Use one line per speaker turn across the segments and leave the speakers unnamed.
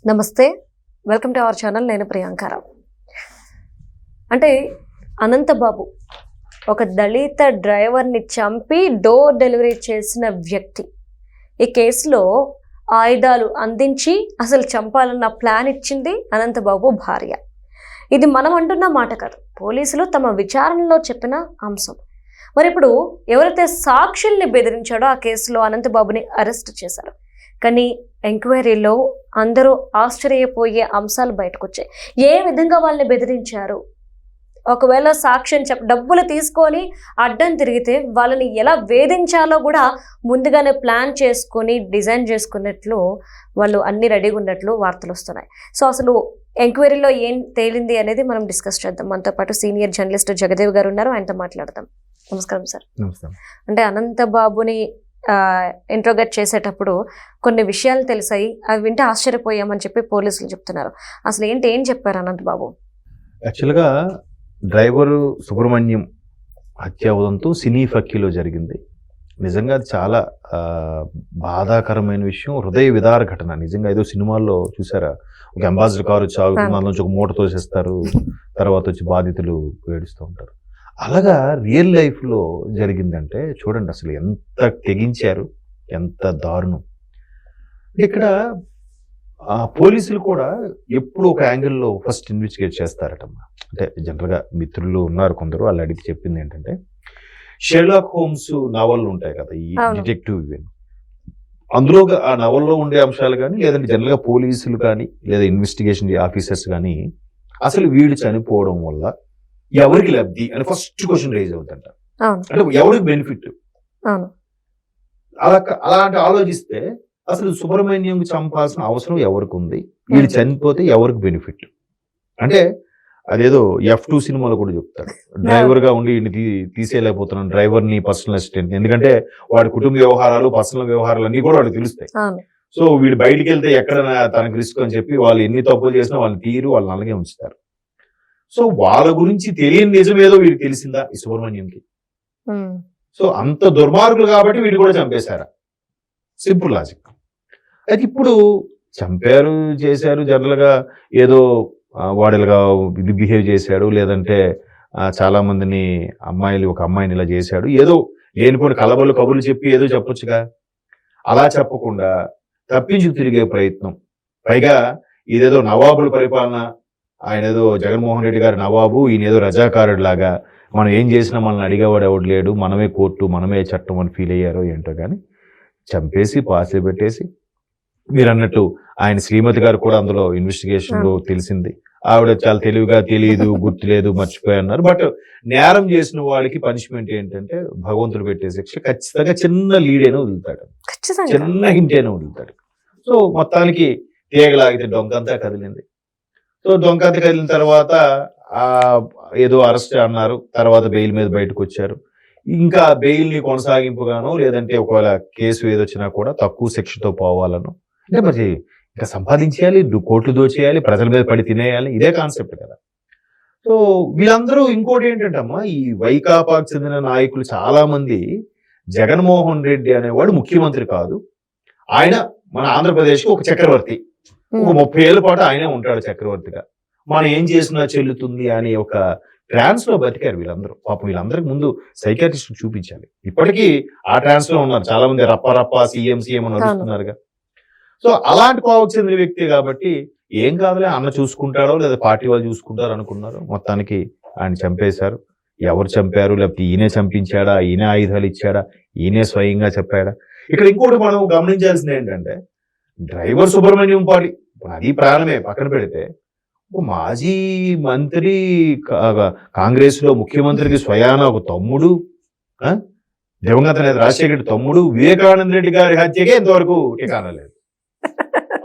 నమస్తే, welcome to our channel. నేను ప్రియాంకారావు. అంటే అనంతబాబు ఒక దళిత డ్రైవర్ని చంపి డోర్ డెలివరీ చేసిన వ్యక్తి. ఈ కేసులో ఆయుధాలు అందించి అసలు చంపాలన్న ప్లాన్ ఇచ్చింది అనంతబాబు భార్య. ఇది మనం అంటున్న మాట కాదు, పోలీసులు తమ విచారణలో చెప్పిన అంశం. మరి ఇప్పుడు ఎవరైతే సాక్షుల్ని బెదిరించాడో ఆ కేసులో అనంతబాబుని అరెస్ట్ చేశారు. కానీ ఎంక్వైరీలో అందరూ ఆశ్చర్యపోయే అంశాలు బయటకు వచ్చాయి. ఏ విధంగా వాళ్ళని బెదిరించారు, ఒకవేళ సాక్ష్యం డబ్బులు తీసుకొని అడ్డం తిరిగితే వాళ్ళని ఎలా వేధించాలో కూడా ముందుగానే ప్లాన్ చేసుకొని డిజైన్ చేసుకున్నట్లు వాళ్ళు అన్ని రెడీగా ఉన్నట్లు వార్తలు వస్తున్నాయి. సో అసలు ఎంక్వైరీలో ఏం తేలింది అనేది మనం డిస్కస్ చేద్దాం. మనతో పాటు సీనియర్ జర్నలిస్ట్ జగదేవ్ గారు ఉన్నారు, ఆయనతో మాట్లాడదాం. నమస్కారం సార్.
నమస్కారం.
అంటే అనంతబాబుని ఇంట్రోగేట్ చేసేటప్పుడు కొన్ని విషయాలు తెలిసాయి, అవి వింటే ఆశ్చర్యపోయామని చెప్పి పోలీసులు చెప్తున్నారు. అసలు ఏం చెప్పారు అనంతబాబు?
యాక్చువల్గా డ్రైవరు సుబ్రహ్మణ్యం హత్య ఉదంతం సినీ ఫక్కీలో జరిగింది. నిజంగా అది చాలా బాధాకరమైన విషయం, హృదయ విదార ఘటన. నిజంగా ఏదో సినిమాల్లో చూసారా, ఒక అంబాసిడర్ కారు వచ్చి ఆగుతుంది, అందులో నుంచి ఒక మూట తోసేస్తారు, తర్వాత వచ్చి బాధితులు ఏడుస్తూ ఉంటారు. అలాగా రియల్ లైఫ్లో జరిగిందంటే చూడండి అసలు ఎంత తెగించారు, ఎంత దారుణం. ఇక్కడ పోలీసులు కూడా ఎప్పుడు ఒక యాంగిల్లో ఫస్ట్ ఇన్వెస్టిగేట్ చేస్తారటమ్మా. అంటే జనరల్గా మిత్రులు ఉన్నారు కొందరు, వాళ్ళు అడిగి చెప్పింది ఏంటంటే, షెర్లాక్ హోమ్స్ నవళ్ళు ఉంటాయి కదా, ఈ డిటెక్టివ్ ఇవన్నీ, అందులో ఆ నవల్లో ఉండే అంశాలు కానీ, లేదంటే జనరల్గా పోలీసులు కానీ లేదా ఇన్వెస్టిగేషన్ ఆఫీసర్స్ కానీ అసలు వీడు చనిపోవడం వల్ల ఎవరికి లబ్ధి అని ఫస్ట్ క్వశ్చన్ రేజ్ అవుతుంట. అంటే ఎవరికి బెనిఫిట్, అలాంటి ఆలోచిస్తే అసలు సుబ్రహ్మణ్యం చంపాల్సిన అవసరం ఎవరికి ఉంది, వీడు చనిపోతే ఎవరికి బెనిఫిట్. అంటే అదేదో F2 సినిమాలో కూడా చెప్తాడు, డ్రైవర్ గా ఉండి వీడిని తీసేయలేకపోతున్నాను, డ్రైవర్ ని పర్సనల్ అసిస్టెంట్, ఎందుకంటే వాడి కుటుంబ వ్యవహారాలు పర్సనల్ వ్యవహారాలు అన్ని కూడా వాడికి తెలుస్తాయి. సో వీడు బయటికి వెళ్తే ఎక్కడ తనకు రిస్క్ అని చెప్పి వాళ్ళు ఎన్ని తప్పులు చేసినా వాళ్ళని తీరు వాళ్ళని అలాగే ఉంచుతారు. సో వాళ్ళ గురించి తెలియని నిజమేదో వీడికి తెలిసిందా ఈ సుబ్రహ్మణ్యంకి? సో అంత దుర్మార్గులు కాబట్టి వీడు కూడా చంపేశారా? Simple logic. అయితే ఇప్పుడు చంపారు చేశారు, జనరల్గా ఏదో వాడిగా ఇది బిహేవ్ చేశాడు, లేదంటే చాలా మందిని ఒక అమ్మాయిని ఇలా చేశాడు, ఏదో లేనిపోయిన కబుర్లు చెప్పి ఏదో చెప్పొచ్చుగా. అలా చెప్పకుండా తప్పించి తిరిగే ప్రయత్నం, పైగా ఇదేదో నవాబుల పరిపాలన, ఆయన ఏదో జగన్మోహన్ రెడ్డి గారి నవాబు, ఈయన ఏదో రజాకారుడు లాగా, మనం ఏం చేసినా మనల్ని అడిగేవాడు ఎవడు లేడు, మనమే కోర్టు మనమే చట్టం అని ఫీల్ అయ్యారో ఏంటో కానీ చంపేసి పాసే పెట్టేసి, మీరు అన్నట్టు ఆయన శ్రీమతి గారు కూడా అందులో ఇన్వెస్టిగేషన్ లో తెలిసింది, ఆవిడ చాలా తెలివిగా తెలియదు, గుర్తులేదు, మర్చిపోయన్నారు. బట్ నేరం చేసిన వాడికి పనిష్మెంట్ ఏంటంటే భగవంతుడు పెట్టే శిక్ష ఖచ్చితంగా చిన్న లీడ్ అయినా వదులుతాడు, చిన్న హింట్ అయినా వదులుతాడు. సో మొత్తానికి తీగలాగితే డొంకంతా కదిలింది. సో డొంకంతా కదిలిన తర్వాత ఏదో అరెస్ట్ అన్నారు, తర్వాత బెయిల్ మీద బయటకు వచ్చారు. ఇంకా బెయిల్ ని కొనసాగింపుగానో లేదంటే ఒకవేళ కేసు ఏదొచ్చినా కూడా తక్కువ శిక్షతో పోవాలను, అంటే మరి ఇంకా సంపాదించేయాలి, కోట్లు దోచేయాలి, ప్రజల మీద పడి తినేయాలి, ఇదే కాన్సెప్ట్ కదా. సో వీళ్ళందరూ ఇంకోటి ఏంటంటమ్మా, ఈ వైకాపాకు చెందిన నాయకులు చాలా మంది జగన్మోహన్ రెడ్డి అనేవాడు ముఖ్యమంత్రి కాదు, ఆయన మన ఆంధ్రప్రదేశ్కి ఒక చక్రవర్తి, ఒక 30 ఏళ్ల పాటు ఆయనే ఉంటాడు చక్రవర్తిగా, మనం ఏం చేసినా చెల్లుతుంది అని ఒక ట్రాన్స్ లో బతికారు వీళ్ళందరూ. పాపం వీళ్ళందరికి ముందు సైకాట్రిస్ట్ చూపించాలి. ఇప్పటికీ ఆ ట్రాన్స్ లో ఉన్నారు చాలా మంది, రప్ప సీఎం అని అడుగుతున్నారుగా. సో అలాంటి కోవకు చెందిన వ్యక్తి కాబట్టి ఏం కాదులే అన్న చూసుకుంటాడో లేదా పార్టీ వాళ్ళు చూసుకుంటారు అనుకున్నారు. మొత్తానికి ఆయన చంపేశారు. ఎవరు చంపారు, లేకపోతే ఈయనే చంపించాడా, ఈయనే ఆయుధాలు ఇచ్చాడా, ఈయనే స్వయంగా చెప్పాడా? ఇక్కడ ఇంకోటి మనం గమనించాల్సింది ఏంటంటే, డ్రైవర్ సుబ్రహ్మణ్యం పాటి అది ప్రాణమే పక్కన పెడితే, మాజీ మంత్రి, కాంగ్రెస్ లో ముఖ్యమంత్రికి స్వయాన ఒక తమ్ముడు, దివంగత నేత రాజశేఖర రెడ్డి తమ్ముడు, వివేకానంద రెడ్డి గారి హత్యకే ఇంతవరకు ఠికానా లేదు.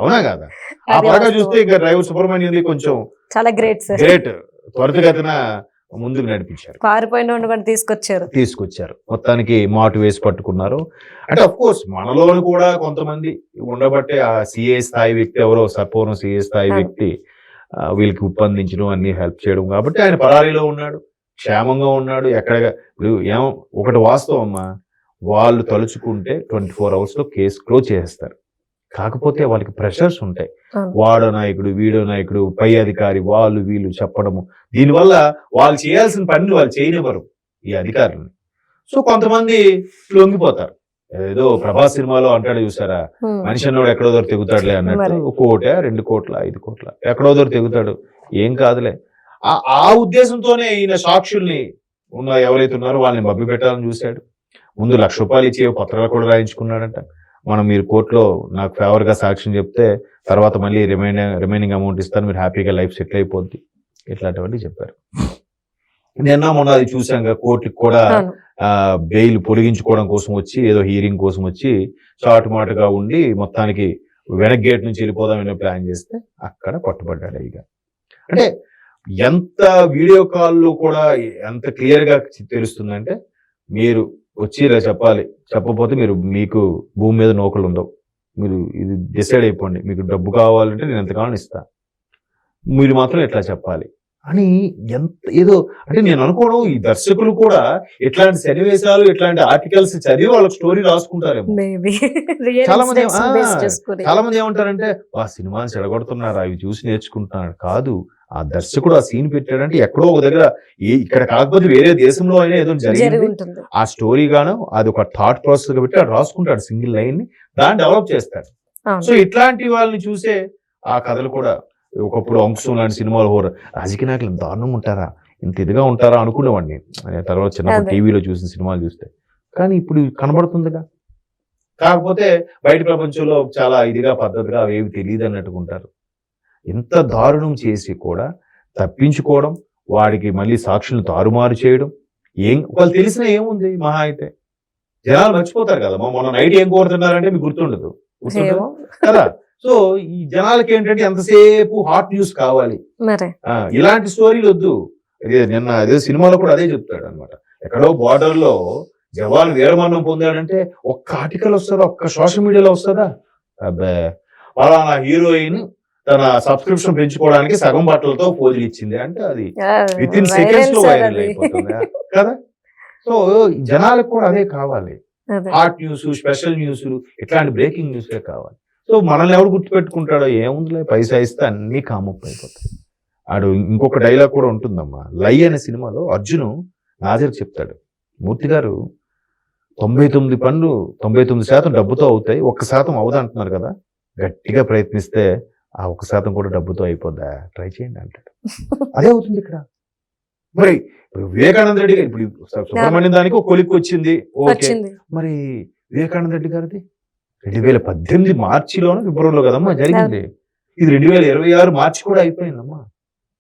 అవునా కదా? ఆ పరంగా చూస్తే ఇక డ్రైవర్ సుబ్రహ్మణ్యం కొంచెం చాలా గ్రేట్ త్వరితగతిన ముందుకు నడిపించారు, తీసుకొచ్చారు. మొత్తానికి మాటు వేసి పట్టుకున్నారు. అంటే అఫ్ కోర్స్ మనలోని కూడా కొంతమంది ఉండబట్టే ఆ సిఏ స్థాయి వ్యక్తి, ఎవరో సర్పూర్ణ సిఏ స్థాయి వ్యక్తి వీళ్ళకి ఉత్పందించడం, అన్ని హెల్ప్ చేయడం, కాబట్టి ఆయన పరారీలో ఉన్నాడు, క్షేమంగా ఉన్నాడు. ఎక్కడ ఇప్పుడు ఒకటి వాస్తవం అమ్మా, వాళ్ళు తలుచుకుంటే 24 hours లో కేసు క్లోజ్ చేసేస్తారు. కాకపోతే వాళ్ళకి ప్రెషర్స్ ఉంటాయి.
అవును.
వాడో నాయకుడు, వీడో నాయకుడు, పై అధికారి, వాళ్ళు వీళ్ళు చెప్పడము, దీనివల్ల వాళ్ళు చేయాల్సిన పనులు వాళ్ళు చేయనివ్వరు ఈ అధికారులని. సో కొంతమంది లొంగిపోతారు. ఏదో ప్రభాస్ సినిమాలో అంటాడు చూసారా, మనిషి అన్నోడు ఎక్కడో దొరికి తెగుతాడులే అన్నట్టు,
మరి.
1 కోట 2 కోట్ల 5 కోట్ల ఎక్కడో దొరికి తెగుతాడు, ఏం కాదులే ఆ ఉద్దేశంతోనే ఈయన సాక్షుల్ని ఎవరైతే ఉన్నారో వాళ్ళని మభ్య పెట్టాలని చూశాడు. ముందు 1,00,000 రూపాయలు ఇచ్చి పత్రాలు కూడా రాయించుకున్నాడంట. మీరు కోర్టులో నాకు ఫేవర్ గా సాక్ష్యం చెప్తే తర్వాత మళ్ళీ రిమైనింగ్ అమౌంట్ ఇస్తాను, మీరు హ్యాపీగా లైఫ్ సెటిల్ అయిపోద్ది, ఇట్లాంటివన్నీ చెప్పారు. నిన్న మొన్న అది చూసాం, కోర్టుకి కూడా బెయిల్ పొడిగించుకోవడం కోసం వచ్చి, ఏదో హీరింగ్ కోసం వచ్చి షార్ట్ మాటగా ఉండి మొత్తానికి వెనక్ గేట్ నుంచి వెళ్ళిపోదామని ప్లాన్ చేస్తే అక్కడ పట్టుబడ్డాడు. ఇక అంటే ఎంత వీడియో కాల్లో కూడా ఎంత క్లియర్ గా తెలుస్తుందంటే, మీరు వచ్చి ఇలా చెప్పాలి, చెప్పకపోతే మీకు భూమి మీద నౌకలు ఉండవు, మీరు ఇది డిసైడ్ అయిపోండి, మీకు డబ్బు కావాలంటే నేను ఎంతకాలం ఇస్తా, మీరు మాత్రం ఎట్లా చెప్పాలి అని ఎంత ఏదో. అంటే నేను అనుకోవడం ఈ దర్శకులు కూడా ఇట్లాంటి సన్నివేశాలు, ఇట్లాంటి ఆర్టికల్స్ చదివి వాళ్ళకి స్టోరీ రాసుకుంటారేమో. చాలా మంది ఏమంటారంటే, ఆ సినిమాని చెడగొడుతున్నారు, అవి చూసి నేర్చుకుంటున్నారు. కాదు, ఆ దర్శకుడు ఆ సీన్ పెట్టాడంటే ఎక్కడో ఒక దగ్గర, ఇక్కడ కాకపోతే వేరే దేశంలో అయినా ఏదో జరిగింది, ఆ స్టోరీ గాను అది ఒక థాట్ ప్రాసెస్ గా పెట్టి అది రాసుకుంటాడు, సింగిల్ లైన్ ని దాన్ని డెవలప్ చేస్తాడు. సో ఇట్లాంటి వాళ్ళని చూసే ఆ కథలు కూడా, ఒకప్పుడు అంకుశం లాంటి సినిమాలు రాజకీయ నాయకులు దారుణంగా ఉంటారా, ఇంత ఇదిగా ఉంటారా అనుకునేవాడిని తర్వాత చిన్నప్పుడు టీవీలో చూసిన సినిమాలు చూస్తే. కానీ ఇప్పుడు కనబడుతుందిగా. కాకపోతే బయట ప్రపంచంలో చాలా ఇదిగా పద్ధతిగా అవేవి తెలియదు అన్నట్టుకుంటారు. ఇంత దారుణం చేసి కూడా తప్పించుకోవడం, వాడికి మళ్ళీ సాక్షులను తారుమారు చేయడం, వాళ్ళు తెలిసినా ఏముంది, మహా అయితే జనాలు మర్చిపోతారు కదా. మొన్న నైట్ ఏం కోరుతున్నారంటే మీకు గుర్తుండదు కదా. సో ఈ జనాలకి ఏంటంటే ఎంతసేపు హాట్ న్యూస్ కావాలి, ఇలాంటి స్టోరీలు వద్దు. నిన్న అదే సినిమాలో కూడా అదే చెప్తాడు అనమాట. ఎక్కడో బార్డర్ లో జవాన్ వీరమరణం పొందాడంటే ఒక్క ఆర్టికల్ వస్తుందా, ఒక్క సోషల్ మీడియాలో వస్తుందా, అబ్బే పలానా హీరోయిన్ తన సబ్స్క్రిప్షన్ పెంచుకోవడానికి సగం బట్టలతో పోజులు ఇచ్చింది అంటే అది విత్ ఇన్ సెకండ్స్ లో వైరల్ అయిపోతుంది కదా. సో జనాలకు కూడా అదే కావాలి, హాట్ న్యూస్, స్పెషల్ న్యూస్, ఇట్లాంటి బ్రేకింగ్ న్యూస్ కావాలి. సో మనల్ని ఎవరు గుర్తుపెట్టుకుంటాడో, ఏముందిలే పైసా ఇస్తే అన్ని కామప్ అయిపోతాయి. ఆడు ఇంకొక డైలాగ్ కూడా ఉంటుందమ్మా, లై అనే సినిమాలో అర్జును నాజర్ చెప్తాడు, మూర్తి గారు 99 పనులు 99% డబ్బుతో అవుతాయి, 1% అవదు అంటున్నారు కదా, గట్టిగా ప్రయత్నిస్తే ఆ 1% కూడా డబ్బుతో అయిపోద్దా, ట్రై చేయండి అంటాడు. అదే అవుతుంది ఇక్కడ. మరి వివేకానంద రెడ్డి గారు ఇప్పుడు సుబ్రహ్మణ్యం దానికి ఒక కొలిక్కి వచ్చింది, ఓకే. మరి వివేకానంద రెడ్డి గారిది 2018 మార్చిలోనో ఫిబ్రవరిలో కదమ్మా జరిగింది. ఇది 2026 మార్చి కూడా అయిపోయిందమ్మా.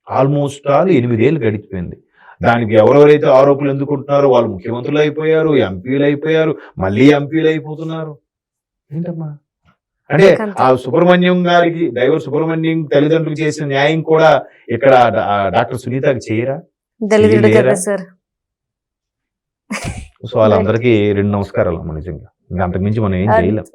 ఆల్మోస్ట్ 8 ఏళ్ళు గడిచిపోయింది. దానికి ఎవరెవరైతే ఆరోపణలు ఎందుకుంటున్నారో వాళ్ళు ముఖ్యమంత్రులు అయిపోయారు, ఎంపీలు అయిపోయారు, మళ్ళీ ఎంపీలు అయిపోతున్నారు. ఏంటమ్మా అంటే ఆ సుబ్రహ్మణ్యం గారికి, డ్రైవర్ సుబ్రహ్మణ్యం తల్లిదండ్రులు చేసిన న్యాయం కూడా ఇక్కడ డాక్టర్ సునీతకి చేయరా? సో వాళ్ళందరికీ 2 నమస్కారాలు అమ్మ, నిజంగా ఇంకా అంతకుమించి మనం ఏం చేయలేం.